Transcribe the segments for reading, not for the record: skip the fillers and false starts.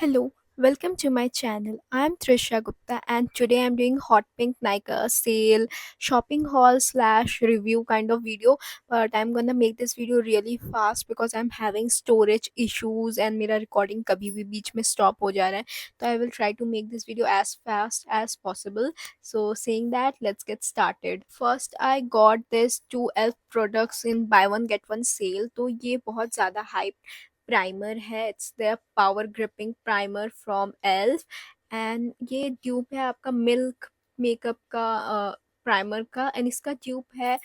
Hello, welcome to my channel. I'm Trisha Gupta and today I'm doing Hot Pink Nika sale shopping haul slash review kind of video. But I'm gonna make this video really fast because I'm having storage issues and मेरा recording कभी भी बीच में stop हो जा रहा है. So I will try to make this video as fast as possible. So saying that, let's get started. First I got this 2 elf products in buy one get one sale. तो ये बहुत ज़्यादा hype primer है. It's the power gripping primer from elf and ये tube है आपका milk makeup का primer का एंड इसका ट्यूब है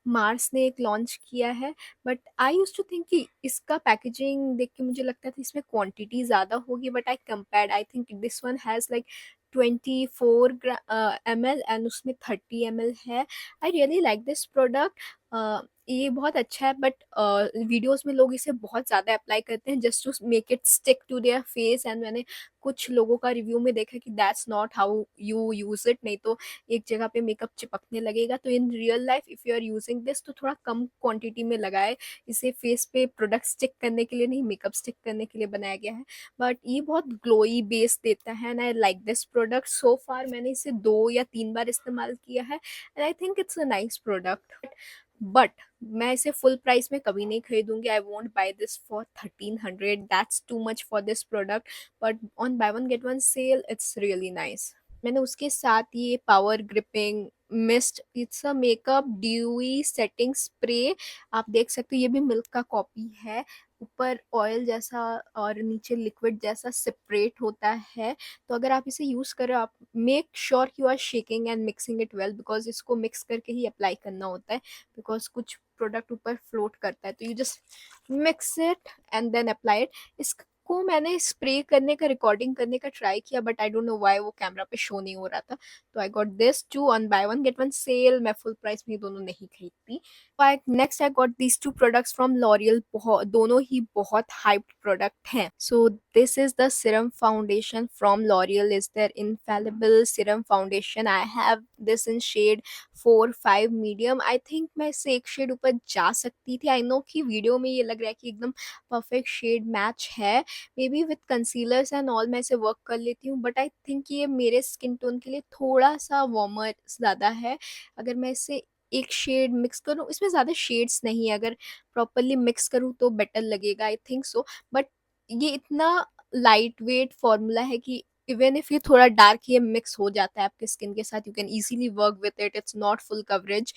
मार्स ने एक लॉन्च किया है. But I use to think कि इसका पैकेजिंग देख के मुझे लगता था इसमें क्वांटिटी ज़्यादा होगी but I compared I think this one has like 24 ml and उसमें 30 ml है. आई रियली लाइक दिस प्रोडक्ट. ये बहुत अच्छा है बट वीडियोस में लोग इसे बहुत ज़्यादा अप्लाई करते हैं just to make it stick to their face and मैंने कुछ लोगों का रिव्यू में देखा कि that's not how you use it. नहीं तो एक जगह पे मेकअप चिपकने लगेगा. तो in real life if you are using this तो थोड़ा कम क्वांटिटी में लगाए. इसे फेस पे प्रोडक्ट स्टिक करने के लिए नहीं, मेकअप स्टिक करने के लिए बनाया गया है. बट ये बहुत ग्लोई बेस देता है and I like this product. So far मैंने इसे 2 या 3 बार इस्तेमाल किया है and I think it's a nice product. But मैं इसे फुल प्राइस में कभी नहीं खरीदूंगी. I won't buy this for 1300. That's too much for this product. But on buy one get one sale it's really nice. मैंने उसके साथ ये power gripping mist, it's a makeup dewy setting spray. आप देख सकते हो ये भी मिल्क का कॉपी है. ऊपर ऑयल जैसा और नीचे लिक्विड जैसा सेपरेट होता है. तो अगर आप इसे यूज़ कर रहे हो आप make sure you are shaking and mixing it well because इसको मिक्स करके ही अप्लाई करना होता है बिकॉज कुछ प्रोडक्ट ऊपर फ्लोट करता है. तो you just mix it and then apply it. इसको मैंने स्प्रे करने का रिकॉर्डिंग करने का ट्राई किया but I don't know why वो कैमरा पे शो नहीं हो रहा था. तो I got this two on buy one get one sale. मैं फुल प्राइस में ये दोनों नहीं खरीदती. Next I got these 2 products from L'Oreal. दोनों ही बहुत हाइप्ड प्रोडक्ट हैं. So this is the serum foundation from L'Oreal. Is their infallible serum foundation. I have this in shade 4-5 medium. I think मैं इससे एक शेड ऊपर जा सकती थी. आई नो कि वीडियो में ये लग रहा है कि एकदम परफेक्ट शेड मैच है. May be with concealers and all मैं इसे वर्क कर लेती हूँ बट आई थिंक ये मेरे स्किन टोन के लिए थोड़ा सा वार्मर ज़्यादा है. अगर मैं इसे एक शेड मिक्स करूँ, इसमें ज़्यादा शेड्स नहीं है, अगर प्रॉपरली मिक्स करूँ तो बेटर लगेगा आई थिंक सो. बट ये इतना लाइट वेट फॉर्मूला है कि इवन इफ ये थोड़ा डार्क ये मिक्स हो जाता है आपके स्किन के साथ, you can easily work with it. It's not full coverage.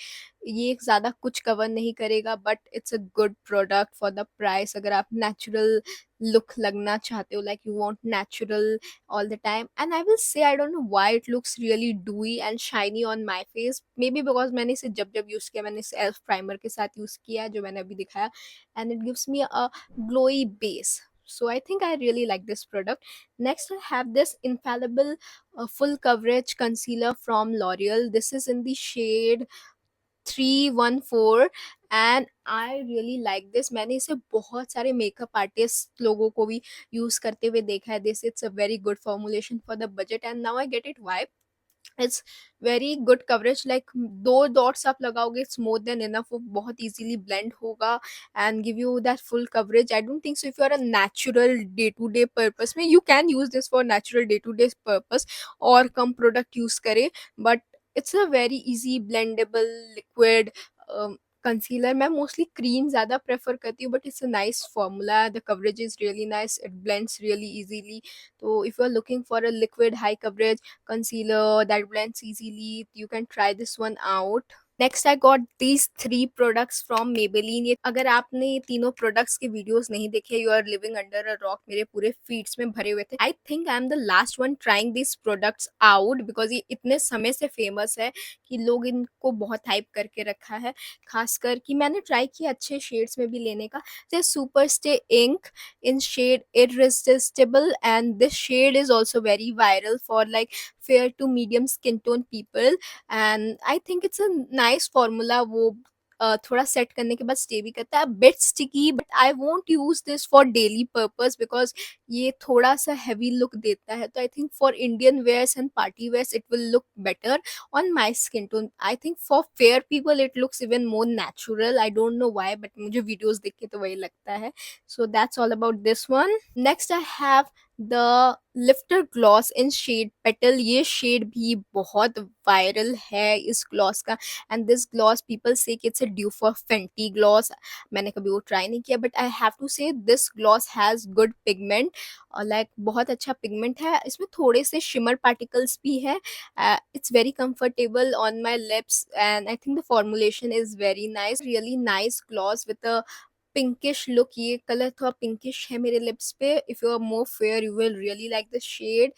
ये ज़्यादा कुछ कवर नहीं करेगा but it's a good product for the price. अगर आप नेचुरल लुक लगना चाहते हो, like you want natural all the time. And I will say I don't know why it looks really dewy and shiny on my face. Maybe because मैंने इसे जब जब use किया मैंने इसे एल्फ प्राइमर के साथ यूज़ किया जो मैंने अभी दिखाया and it gives me a glowy base. So I think I really like this product. Next I have this infallible full coverage concealer from L'Oreal. This is in the shade 314 and I really like this. मैंने इसे बहुत सारे makeup artist लोगों को भी use करते हुए देखा है. This it's a very good formulation for the budget and now I get it why. It's very good coverage. Like 2 dots आप लगाओगे इट्स मोर देन इनफ. वो बहुत इजीली ब्लेंड होगा and give you that full coverage. I don't think so if you are a natural day to day purpose में you can use this for natural day to day purpose और कम product use करें. But it's a very easy blendable liquid concealer. मैं mostly cream ज़्यादा prefer करती हूँ but it's a nice formula. The coverage is really nice. It blends really easily. तो if you are looking for a liquid high coverage concealer that blends easily, you can try this one out. Next I got these 3 products from Maybelline. ये अगर आपने ये तीनों products के videos नहीं देखे, you are living under a rock. मेरे पूरे फीड्स में भरे हुए थे. I think I am the last one trying this products out because ये इतने समय से फेमस है कि लोग इनको बहुत हाइप करके रखा है. खासकर कि मैंने ट्राई किया अच्छे शेड्स में भी लेने का. जैसे super stay ink in shade irresistible and this shade is also very viral for like fair to medium skin tone people and I think it's a nice formula. वो थोड़ा सेट करने के बाद स्टे भी करता है. Bit sticky but I won't use this for daily purpose because ये थोड़ा सा हैवी लुक देता है. तो I think for Indian wears and party wears it will look better on my skin tone. I think for fair people it looks even more natural. I don't know why but मुझे videos देख के तो वही लगता है. So that's all about this one. Next I have the lifter gloss in shade petal, ये shade भी बहुत वायरल है इस ग्लॉस का। एंड दिस ग्लॉस पीपल से कि it's a dupe for Fenty gloss. मैंने कभी वो ट्राई नहीं किया, बट आई हैव टू से this gloss has good pigment, like बहुत अच्छा पिगमेंट है इसमें, थोड़े से शिमर पार्टिकल्स भी है। It's very comfortable on my lips and I think the formulation is very nice, really nice gloss with a pinkish look. ये कलर थोड़ा पिंकिश है मेरे लिप्स पे। If you are more fair you will really like the shade,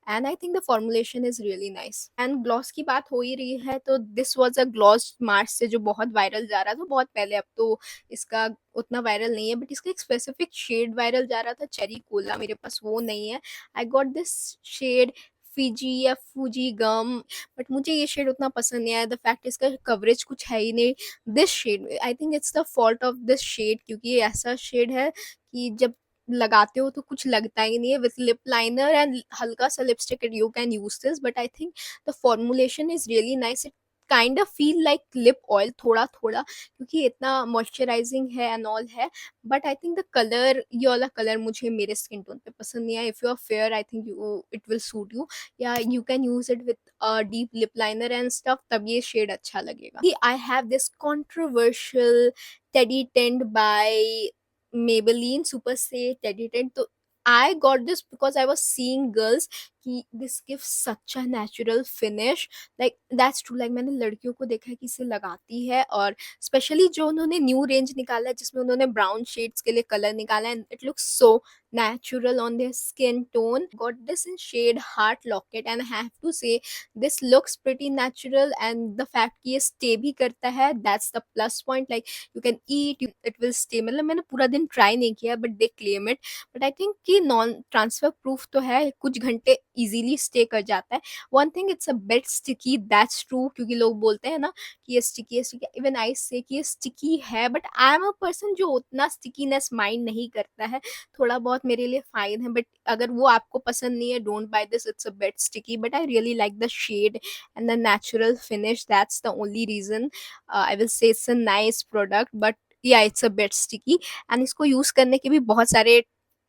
and I think the formulation is really nice. And gloss की बात हो ही रही है तो दिस वाज अ ग्लॉस मार्च से जो बहुत वायरल जा रहा था बहुत पहले, अब तो इसका उतना वायरल नहीं है, बट इसका एक स्पेसिफिक शेड वायरल जा रहा था, चेरी कोला। मेरे पास वो नहीं है। I got this shade fizzy या फूजी गम, बट मुझे ये शेड उतना पसंद नहीं आया। द फैक्ट इसका कवरेज कुछ है ही नहीं। This shade I think it's the fault of this shade, क्योंकि ये ऐसा शेड है कि जब लगाते हो तो कुछ लगता ही नहीं है। विथ लिप लाइनर एंड हल्का सा lipstick you can use this, but I think the formulation is really nice. It kind of feel like lip oil थोड़ा थोड़ा, क्योंकि इतना मॉइस्चराइजिंग है एंड ऑल है। But I think the colour, ये वाला कलर मुझे मेरे स्किन टोन पे पसंद नहीं आया। If you are fair I think you it will suit you, या you can use it with deep lip liner and stuff, तब ये शेड अच्छा लगेगा। I have this controversial teddy tint by Maybelline Super Stay Teddy Tent. तो I got this because I was seeing girls कि this gives such a natural finish, like that's true, like मैंने लड़कियों को देखा है कि इसे लगाती है, और स्पेशली जो उन्होंने न्यू रेंज निकाला है जिसमें उन्होंने ब्राउन शेड्स के लिए कलर निकाला है, and it looks so natural on their skin tone. Got this in shade Heart Locket, and I have to say this looks pretty natural, and the fact कि ये stay भी करता है, that's the plus point. Like you can eat, it will stay. मतलब मैंने पूरा दिन try नहीं किया, but they claim it. But I think कि non transfer proof तो है, कुछ घंटे easily stay कर जाता है. One thing, it's a bit sticky, that's true, क्योंकि लोग बोलते हैं ना कि ये sticky है sticky, even I say कि ये sticky है, but I am a person जो उतना stickiness mind नहीं करता है, थोड़ा बहुत मेरे लिए फाइन है। बट अगर वो आपको पसंद नहीं है, don't buy this, it's a bit sticky, but I really like the shade and the natural finish, that's the only reason I will say it's a nice product, but yeah it's a bit sticky. And इसको use करने के भी बहुत सारे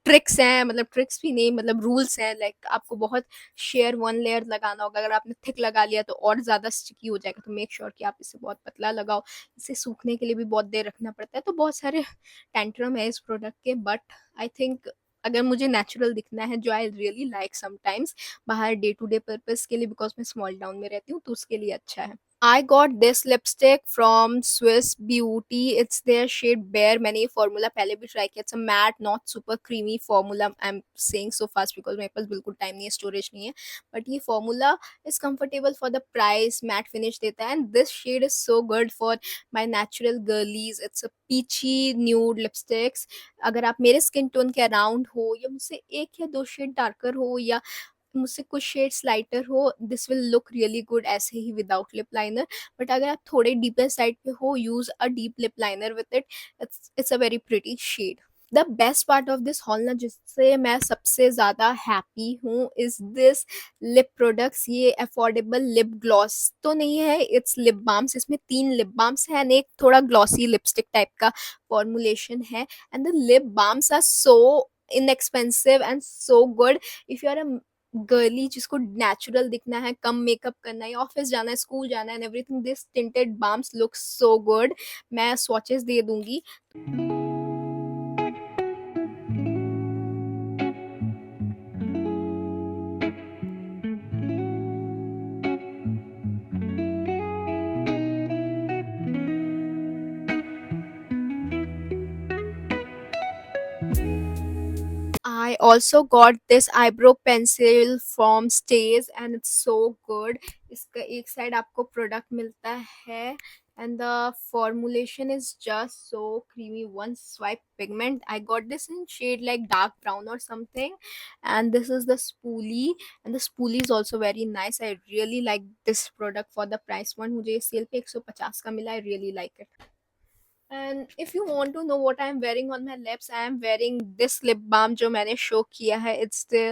tricks हैं, मतलब tricks भी नहीं, मतलब रूल्स हैं। लाइक आपको बहुत शेयर वन लेयर लगाना होगा, अगर आपने थिक लगा लिया तो और ज़्यादा स्टिकी हो जाएगा, तो मेक श्योर कि आप इसे बहुत पतला लगाओ। इसे सूखने के लिए भी बहुत देर रखना पड़ता है, तो बहुत सारे टेंट्रम है इस प्रोडक्ट के। बट आई थिंक अगर मुझे नेचुरल दिखना है, जो आई रियली लाइक समटाइम्स बाहर डे टू डे पर्पस के लिए, बिकॉज मैं स्मॉल टाउन में रहती हूँ, तो उसके लिए अच्छा है। I got this lipstick from Swiss Beauty. It's their shade Bare. मैंने ये formula पहले भी try किया. It's a matte, not super creamy formula. I'm saying so fast because मेरे पास बिल्कुल time नहीं है, storage नहीं है. But ये formula is comfortable for the price, matte finish देता है. And this shade is so good for my natural girlies. It's a peachy nude lipsticks. अगर आप मेरे skin tone के around हो, या मुझसे एक या दो shade darker हो, या मुझसे कुछ शेड्स लाइटर हो, this will look really good ऐसे ही विदाउट लिप लाइनर। बट अगर आप थोड़े डीपर साइड पे हो, use a deep lip liner with it, it's a very pretty shade. The best part of this haul ना, जिससे मैं सबसे ज़्यादा हैप्पी हूँ, इज दिस लिप प्रोडक्ट्स। ये अफोर्डेबल लिप ग्लॉस तो नहीं है, इट्स लिप बाम्स। इसमें 3 लिप बाम्स हैं एंड एक थोड़ा ग्लॉसी लिपस्टिक टाइप का फॉर्मुलेशन है, and the lip balms are so inexpensive and so good. If you are a girly जिसको नेचुरल दिखना है, कम मेकअप करना है, ऑफिस जाना है, स्कूल जाना है and everything, this tinted balms look so good. मैं स्वॉचेस दे दूंगी। I also got this eyebrow pencil from Stays and it's so good. इसका एक साइड आपको प्रोडक्ट मिलता है and the formulation is just so creamy. One swipe pigment. I got this in shade like dark brown or something, and this is the spoolie, and the spoolie is also very nice. I really like this product for the price one. मुझे cell पे 150 का मिला. I really like it. And if you want to know what I'm wearing on my lips, I am wearing this lip balm जो मैंने show किया है. It's the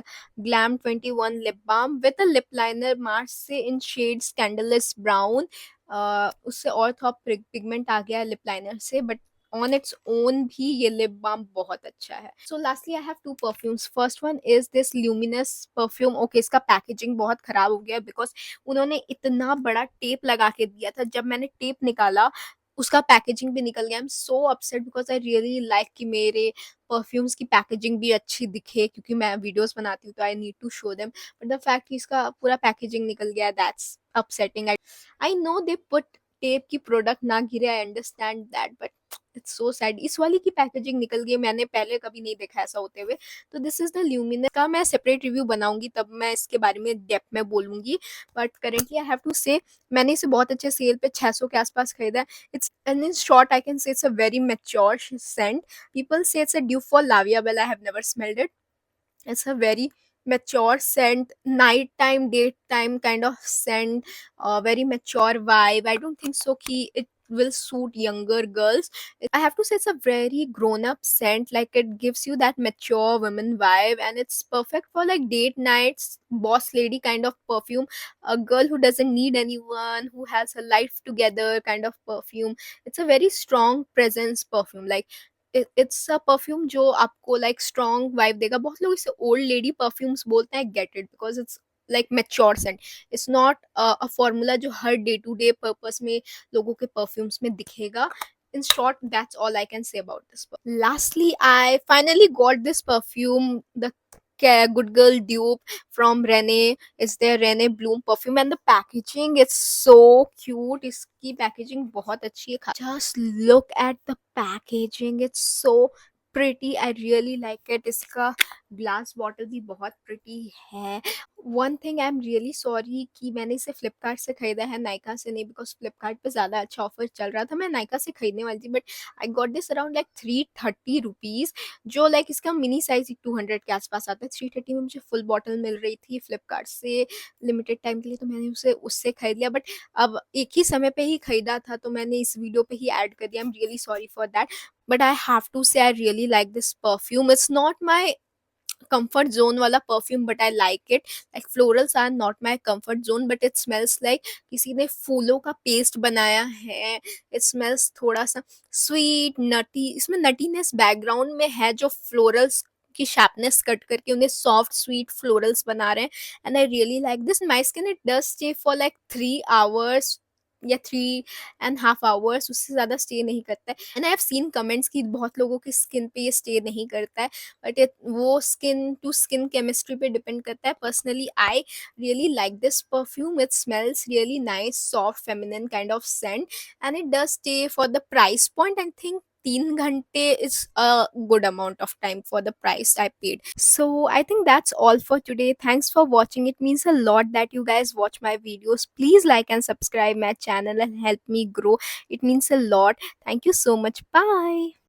Glam 21 lip balm with a lip liner Mars से in shade Scandalous Brown. उससे और थोड़ा pigment आ गया है लिप लाइनर से, बट ऑन इट्स ओन भी ये लिप बाम बहुत अच्छा है। So lastly I have two perfumes. First one is this luminous perfume. Okay, इसका पैकेजिंग बहुत खराब हो गया बिकॉज उन्होंने इतना बड़ा टेप लगा के दिया था, जब मैंने टेप निकाला उसका पैकेजिंग भी निकल गया। I am so upset because I really like कि मेरे परफ्यूम्स की पैकेजिंग भी अच्छी दिखे, क्योंकि मैं वीडियोस बनाती हूँ तो I need to show them, but the fact कि इसका पूरा पैकेजिंग निकल गया, that's upsetting. I know they put tape की प्रोडक्ट ना गिरे, I understand that, but it's so sad. इस वाली की पैकेजिंग निकल गई, मैंने पहले कभी नहीं देखा ऐसा होते हुए। तो दिस इज द ल्यूमिनस का मैं सेपरेट रिव्यू बनाऊंगी, तब मैं इसके बारे में डेप्थ में बोलूंगी। But currently I have to say मैंने इसे बहुत अच्छे सेल पे 600 के आसपास खरीदा है। It's and in short I can say it's a very mature scent. People say it's a dupe for La Vie Belle, I have never smelled it. It's a very mature scent, nighttime, daytime kind of scent, very mature vibe. I don't think so ki it will suit younger girls. I have to say it's a very grown up scent. Like it gives you that mature women vibe, and it's perfect for like date nights, boss lady kind of perfume. A girl who doesn't need anyone, who has her life together kind of perfume. It's a very strong presence perfume. Like it's a perfume जो आपको like strong vibe देगा। बहुत लोग इसे old lady perfumes बोलते हैं, get it, because it's like mature scent. It's not a formula जो हर डे टू डे पर्पस में लोगों के परफ्यूम्स में दिखेगा। In short, that's all I can say about this. Lastly, I finally got this perfume, the Good Girl dupe from Rene. It's their Rene Bloom perfume, and the packaging, it's so cute. इसकी packaging बहुत अच्छी है। Just look at the packaging. It's so pretty. I really like it. इसका glass bottle भी बहुत pretty है। One thing, I am really sorry कि मैंने इसे फ्लिपकार्ट से खरीदा है, नायका से नहीं, बिकॉज फ्लिपकार्ट पे ज़्यादा अच्छा ऑफर चल रहा था। मैं नायका से खरीदने वाली थी, but I got this around like 330 rupees, जो लाइक इसका मिनी साइज 200 के आसपास आता है। 330 में मुझे फुल बॉटल मिल रही थी फ्लिपकार्ट से लिमिटेड टाइम के लिए, तो मैंने उसे उससे खरीद लिया। बट अब एक ही समय पे ही खरीदा था, तो मैंने इस वीडियो पे ही ऐड कर दिया। I am really sorry for that, but I have to say I really like this perfume. It's not my comfort zone wala perfume, but I like it. Like florals are not my comfort zone, but it smells like किसी ने फूलों का paste बनाया है। It smells थोड़ा सा sweet, nutty, इसमें nuttiness background में है, जो फ्लोरल्स की शार्पनेस कट करके उन्हें सॉफ्ट स्वीट फ्लोरल्स बना रहे हैं। And I really like this. My skin it does stay for like 3 hours या 3.5 आवर्स, उससे ज़्यादा स्टे नहीं करता है। And I have seen comments कि बहुत लोगों की स्किन पे ये स्टे नहीं करता है, बट it वो स्किन टू स्किन केमिस्ट्री पे डिपेंड करता है। Personally I really like this perfume. It smells really nice, soft feminine kind of scent, and it does stay for the price point. I think 3 घंटे is a good amount of time for the price I paid. So I think that's all for today. Thanks for watching. It means a lot that you guys watch my videos. Please like and subscribe my channel and help me grow. It means a lot. Thank you so much. Bye.